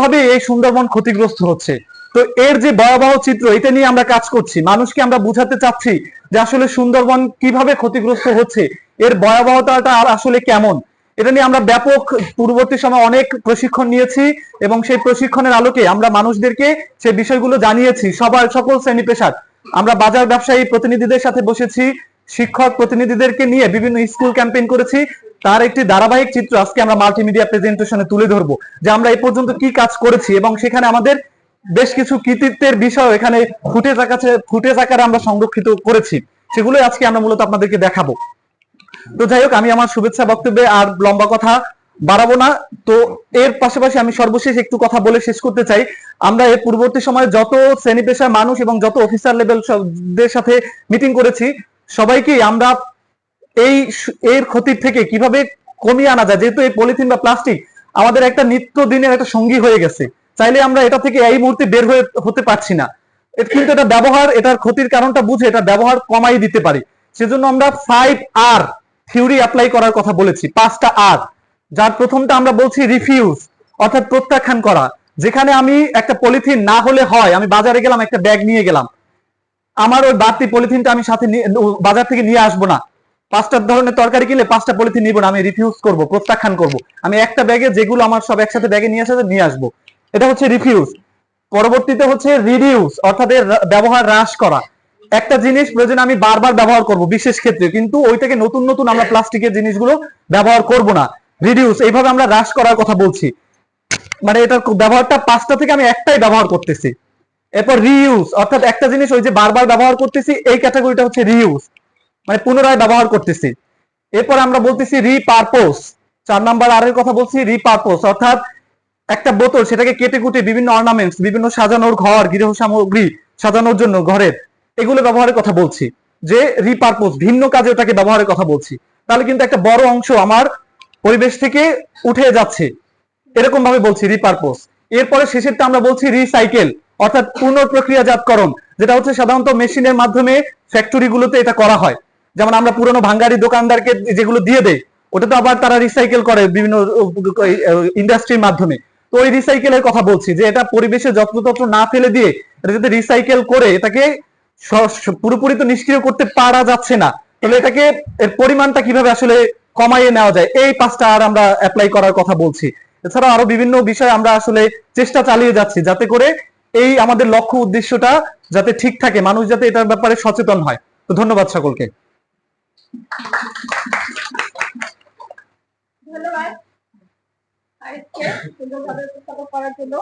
ভাবে এই সুন্দরবন ক্ষতিগ্রস্ত হচ্ছে। তো এর যে ভয়াবহ চিত্র, এটা নিয়ে আমরা কাজ করছি, মানুষকে আমরা বুঝাতে চাচ্ছি যে আসলে সুন্দরবন কিভাবে ক্ষতিগ্রস্ত হচ্ছে, এর ভয়াবহতাটা আর আসলে কেমন। এটা নিয়ে আমরা ব্যাপক পূর্ববর্তী সময় অনেক প্রশিক্ষণ নিয়েছি এবং সেই প্রশিক্ষণের আলোকে আমরা মানুষদেরকে সেই বিষয়গুলো জানিয়েছি। সকল শ্রেণী পেশার আমরা বাজার ব্যবসায়ী প্রতিনিধিদের সাথে বসেছি, শিক্ষক প্রতিনিধিদেরকে নিয়ে বিভিন্ন স্কুল ক্যাম্পেইন করেছি। তার একটি ধারাবাহিক চিত্র আজকে আমরা মাল্টিমিডিয়া প্রেজেন্টেশনে তুলে ধরবো যে আমরা এই পর্যন্ত কি কাজ করেছি, এবং সেখানে আমাদের বেশ কিছু কৃতিত্বের বিষয় এখানে ফুটেজ আকারে আমরা সংরক্ষিত করেছি, সেগুলো আজকে আমরা মূলত আপনাদেরকে দেখাবো। তো যাই হোক, আমি আমার শুভেচ্ছা বক্তব্যে আর লম্বা কথা বাড়াবো না। তো এর পাশাপাশি আমি সর্বশেষ একটু কথা বলে শেষ করতে চাই। আমরা এর পূর্ববর্তী সময়ে যত শ্রেণী পেশার মানুষ এবং যত অফিসার লেভেলদের সাথে মিটিং করেছি, সবাইকেই আমরা এর ক্ষতির থেকে কিভাবে কমিয়ে আনা যায়, যেহেতু এই পলিথিন বা প্লাস্টিক আমাদের একটা নিত্যদিনের একটা সঙ্গী হয়ে গেছে, চাইলে আমরা এটা থেকে এই মুহূর্তে বের হতে পারছি না, কিন্তু এটা ব্যবহার, এটার ক্ষতির কারণটা বুঝে এটা ব্যবহার কমাই দিতে পারি। সেজন্য আমরা 5R থিওরি অ্যাপ্লাই করার কথা বলেছি, 5টা আর, যার প্রথমটা আমরা বলছি রিফিউজ, অর্থাৎ প্রত্যাখ্যান করা। যেখানে আমি একটা পলিথিন না হলে হয়, আমি বাজারে গেলাম, একটা ব্যাগ নিয়ে গেলাম, আমার ওই বাড়তি পলিথিনটা আমি সাথে বাজার থেকে নিয়ে আসবো না। 5টা ধরনের তরকারি কিনলে 5টা পলিথিন নিব না, আমি রিফিউজ করব, প্রত্যাখ্যান করব। আমি একটা ব্যাগে যেগুলো আমার সব একসাথে ব্যাগে নিয়ে আসা নিয়ে আসবো, এটা হচ্ছে রিফিউজ। পরবর্তীতে হচ্ছে রিডিউস, অর্থাৎ এর ব্যবহার হ্রাস করা। একটা জিনিস প্রয়োজন আমি বারবার ব্যবহার করব বিশেষ ক্ষেত্রে, কিন্তু ওইটাকে নতুন নতুন আমরা প্লাস্টিকের জিনিসগুলো ব্যবহার করব না। রিডিউস, এইভাবে আমরা হ্রাস করার কথা বলছি, মানে এটার ব্যবহারটা 5টা থেকে আমি একটাই ব্যবহার করতেছি। এরপর রিইউজ, অর্থাৎ একটা জিনিস ওই যে বারবার ব্যবহার করতেছি, এই ক্যাটাগরিটা হচ্ছে রিইউজ, মানে পুনরায় ব্যবহার করতেছি। এরপর আমরা বলতেছি রিপারপোজ, 4 নাম্বার আর এর কথা বলছি, রিপারপোজ, অর্থাৎ একটা বোতল, সেটাকে কেটে কুটে বিভিন্ন অর্নামেন্টস, বিভিন্ন সাজানোর ঘর, গৃহ সামগ্রী সাজানোর জন্য ঘরের, এগুলো ব্যবহারের কথা বলছি, যে রিপারপোজ, ভিন্ন কাজে ওটাকে ব্যবহারের কথা বলছি। তাহলে কিন্তু একটা বড় অংশ আমার পরিবেশ থেকে উঠে যাচ্ছে, এরকম ভাবে বলছি রিপারপোজ। এরপরে শেষেরটা আমরা বলছি রিসাইকেল, অর্থাৎ পুনঃপ্রক্রিয়াজাতকরণ, যেটা হচ্ছে সাধারণত মেশিনের মাধ্যমে ফ্যাক্টরিগুলোতে এটা করা হয়। যেমন আমরা পুরনো ভাঙ্গারি দোকানদারকে যেগুলো দিয়ে দেই, ওটা তো আবার তারা রিসাইকেল করে বিভিন্ন ইন্ডাস্ট্রির মাধ্যমে। তো ওই রিসাইকেলের কথা বলছি, যে এটা পরিবেশে যত্রতত্র না ফেলে দিয়ে এটা যদি রিসাইকেল করে এটাকে পুরোপুরি তো নিষ্ক্রিয় করতে পারা যাচ্ছে না, তাহলে এটাকে এর পরিমাণটা কিভাবে আসলে কমাইয়ে নেওয়া যায়, এই 5টা আর আমরা অ্যাপ্লাই করার কথা বলছি। এছাড়া আরো বিভিন্ন বিষয় আমরা আসলে চেষ্টা চালিয়ে যাচ্ছি, যাতে করে এই আমাদের লক্ষ্য উদ্দেশ্যটা যাতে ঠিক থাকে, মানুষ যাতে এটার ব্যাপারে সচেতন হয়। তো ধন্যবাদ সকলকে। ধন্যবাদ আরেককে সুন্দরভাবে উপস্থাপন করার জন্য।